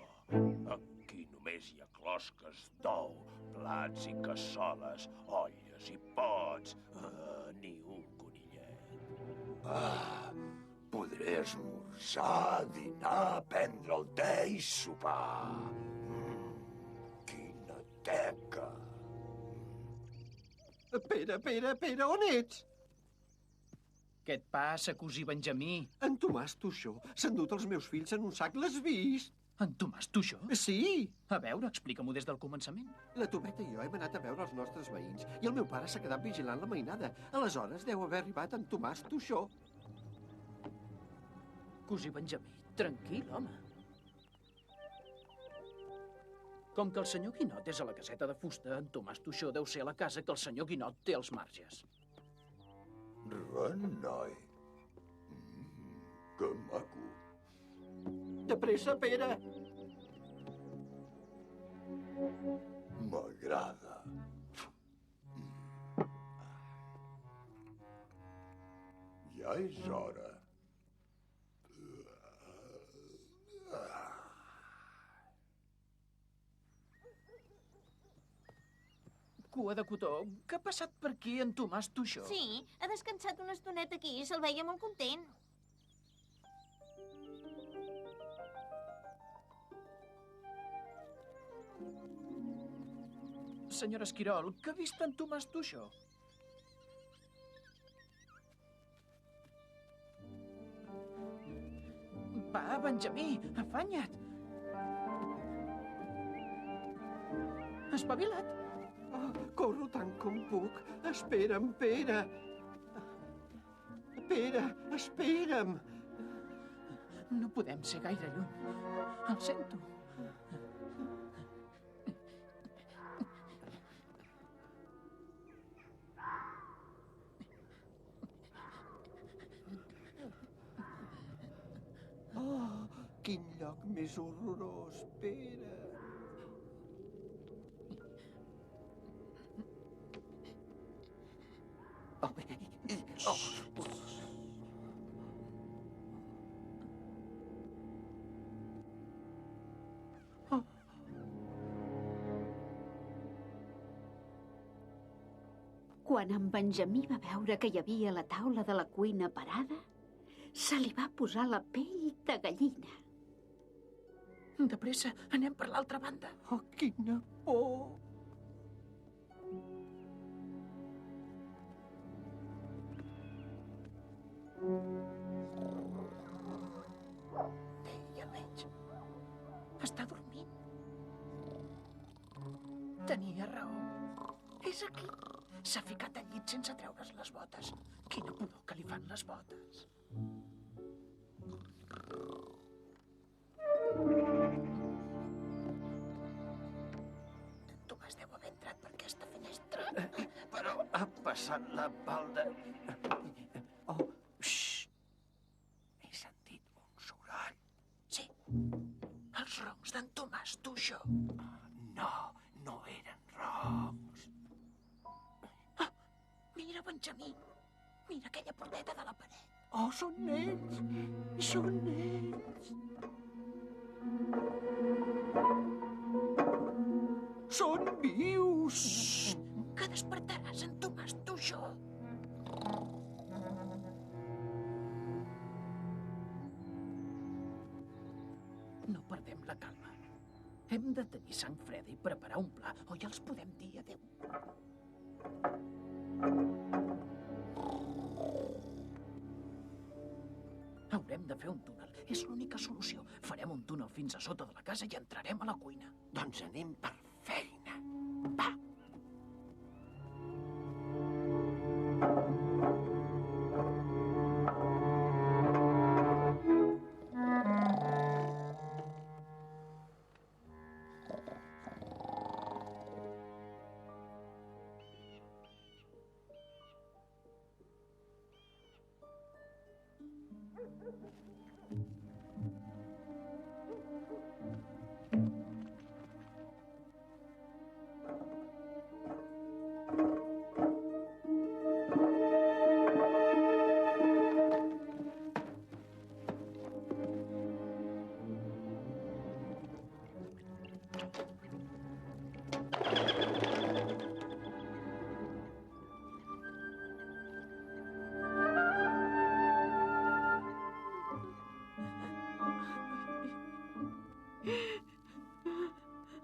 aquí només hi ha closques d'ou, plats i cassoles, olles i pots. Ni un conillet. Podré esmorzar, dinar, prendre el te i sopar. Quina teca. Pere, on ets? Què et passa, cosí Benjamí? En Tomàs Toixó s'ha endut els meus fills en un sac, l'has vist? En Tomàs Toixó? Sí. A veure, explica-m'ho des del començament. La Tometa i jo hem anat a veure els nostres veïns i el meu pare s'ha quedat vigilant la mainada. Aleshores deu haver arribat en Tomàs Toixó. Cosí Benjamí, tranquil, home. Com que el senyor Guinot és a la caseta de fusta, en Tomàs Toixó deu ser a la casa que el senyor Guinot té als marges. Renoi. Que maco. De pressa, Pere. M'agrada. Ja és hora. Cua de cotó, què ha passat per aquí en Tomàs Toixó? Sí, ha descansat una estoneta aquí i se'l veia molt content. Senyora Esquirol, què ha vist en Tomàs Toixó? Va, Benjamí, afanya't. Espavila't. Corro tant com puc. Espera'm, Pere. Pere, espera'm. No podem ser gaire lluny. El sento. Oh, quin lloc més horrorós, Pere. Quan en Benjamí va veure que hi havia la taula de la cuina parada, se li va posar la pell de gallina. De pressa, anem per l'altra banda. Oh, quina por! Ja el veig. Està dormint. Tenia raó. És aquí. S'ha ficat al llit sense treure's les botes. Quina pudor que li fan les botes. En Tomàs deu haver entrat per aquesta finestra. Però ha passat la balda. Oh, xxxt. He sentit un soroll. Sí, els roncs d'en Tomàs Toixó. No, no eren roncs. Ah, mira, Benjamí. Mira aquella porteta de la paret. Oh, són ells! Són ells! Són vius! Xxxt, que despertaràs en Tomàs Toixó. No perdem la calma. Hem de tenir sang freda i preparar un pla, o ja els podem dir adéu. Haurem de fer un túnel. És l'única solució. Farem un túnel fins a sota de la casa i entrarem a la cuina. Doncs anem per feina. Va!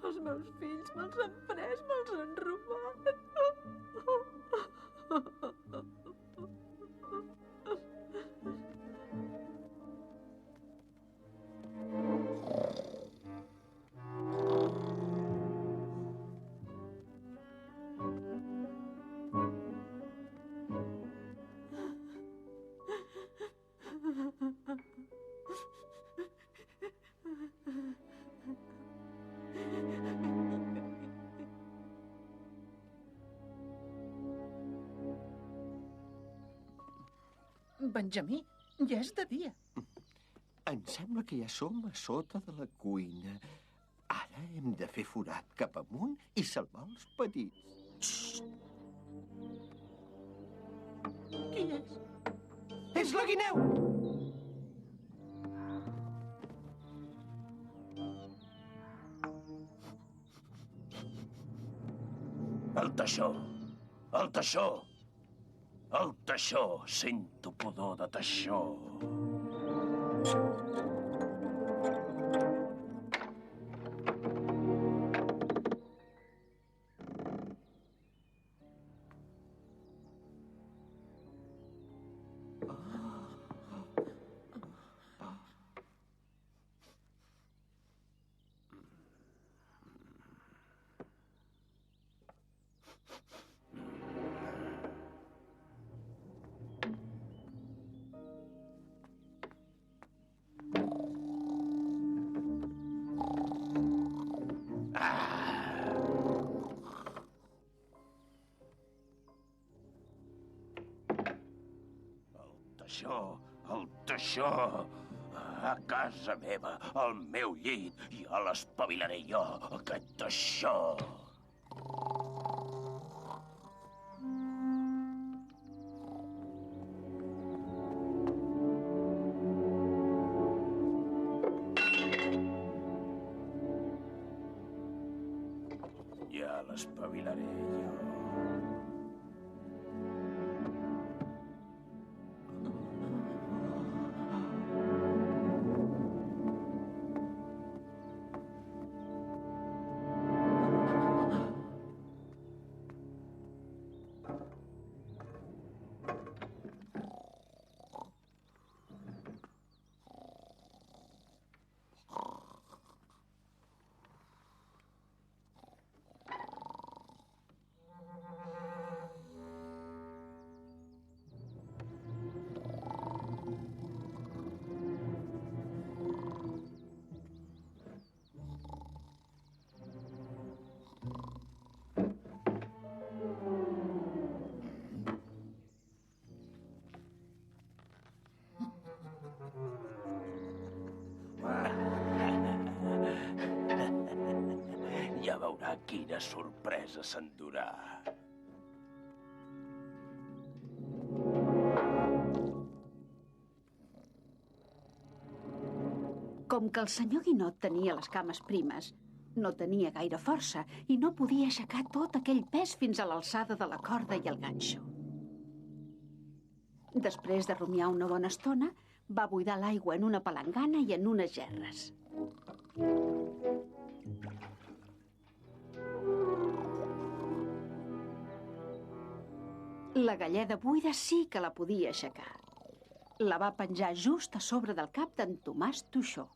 Els meus fills me'ls han pres, me'ls han robat. Benjamí, ja és de dia. Em sembla que ja som a sota de la cuina. Ara hem de fer forat cap amunt i salvar els petits. Qui és? És la guineu! El teixó! El teixó! El teixó! Sento pudor de teixó! El teixó, a casa meva, al meu llit, ja l'espavilaré jo, aquest teixó. Ja l'espavilaré jo. Ja veurà quina sorpresa s'endurà. Com que el senyor Guinot tenia les cames primes, no tenia gaire força i no podia aixecar tot aquell pes fins a l'alçada de la corda i el ganxo. Després de rumiar una bona estona, va buidar l'aigua en una palangana i en unes gerres. La galleda buida sí que la podia aixecar. La va penjar just a sobre del cap d'en Tomàs Toixó.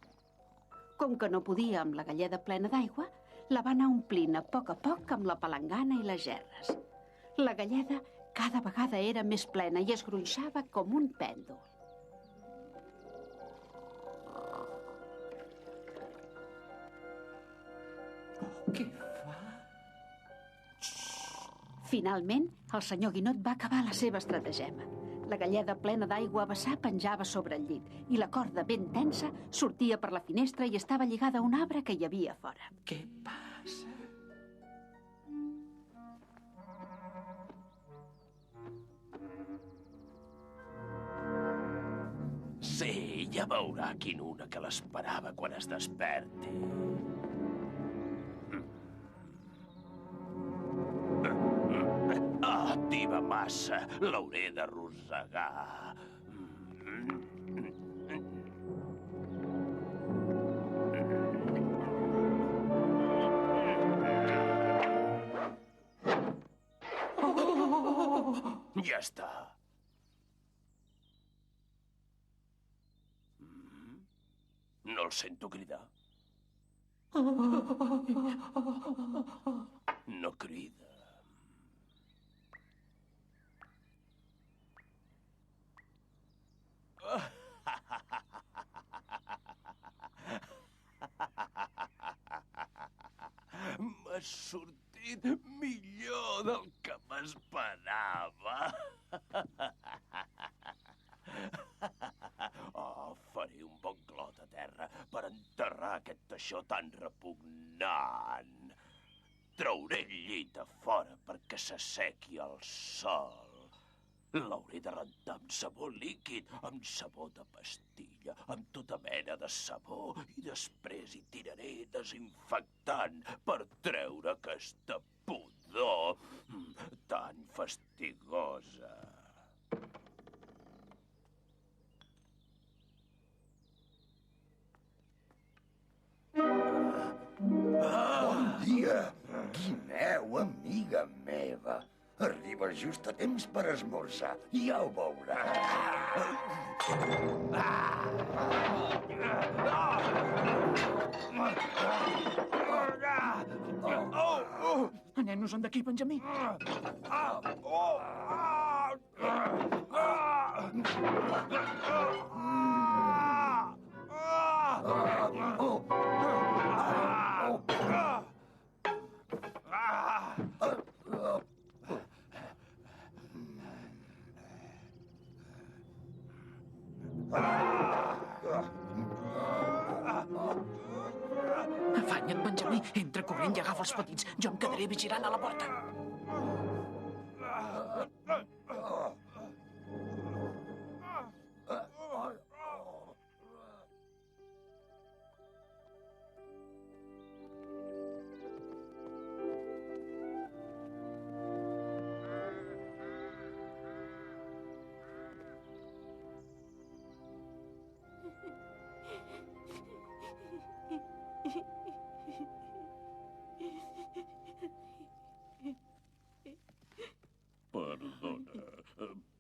Com que no podia amb la galleda plena d'aigua, la va anar omplint a poc amb la palangana i les gerres. La galleda cada vegada era més plena i es gronxava com un pèndol. Què fa? Finalment, el senyor Guinot va acabar la seva estratagema. La galleda plena d'aigua a vessar penjava sobre el llit i la corda ben tensa sortia per la finestra i estava lligada a un arbre que hi havia fora. Què passa? Sí, ja veurà quin una que l'esperava quan es desperti. Ah, diva massa, l'hauré d'arrossegar. Ja està. No el sento cridar. No crida. M'ha sortit millor del que m'esperava. Oh, faré un bon clot a terra per enterrar aquest teixó tan repugnant. Trauré el llit a fora perquè s'assequi al sol. L'hauré de rentar amb sabó líquid, amb sabó de pastilla, amb tota mena de sabó, i després hi tiraré desinfectant per treure aquesta pudor tan fastigosa. Bon dia! Guineu, amiga meva. Arribes just a temps per esmorzar. Ja ho veuràs. Anem-nos-en d'aquí, Benjamí. Afanya't, Benjamí. Entra corrent i agafa els petits. Jo em quedaré vigilant a la porta.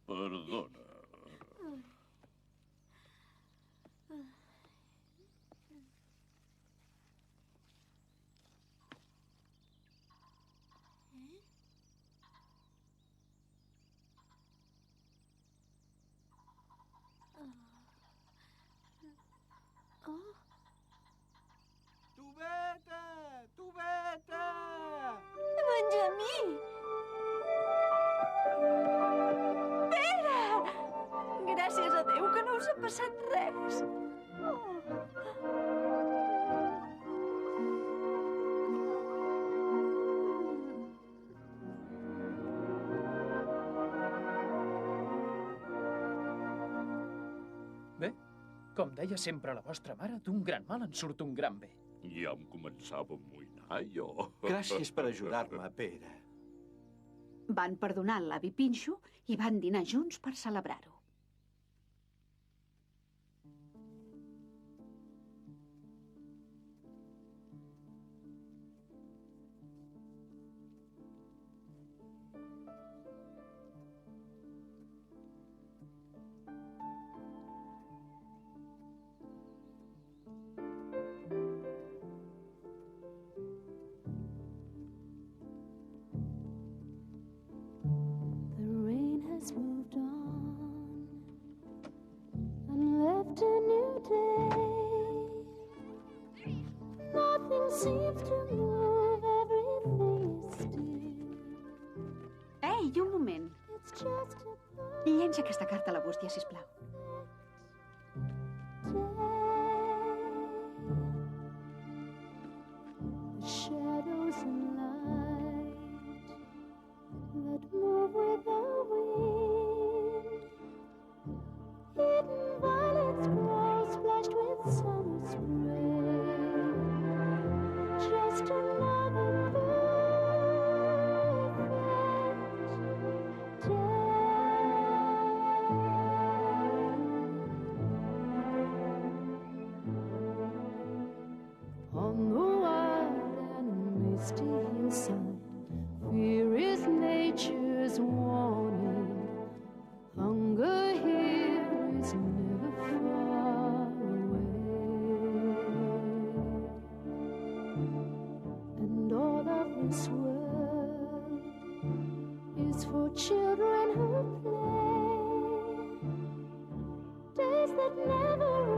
Perdona. Tubeta! Tubeta! Benjamí! Pere! Gràcies a Déu que no us ha passat res. Bé, com deia sempre la vostra mare, d'un gran mal en surt un gran bé. Ja em començava a amoïnar, jo. Gràcies per ajudar-me, Pere. Van perdonar l'avi Pinxo i van dinar junts per celebrar-ho. The rain has moved on and left a new day. Nothing seems to move, everything is still. Ei, un moment. It's just a Llença aquesta carta a la bústia, sisplau. the shadows and light that move with the wind. Hidden violets grow splashed with summer spray. Just another perfect day. that never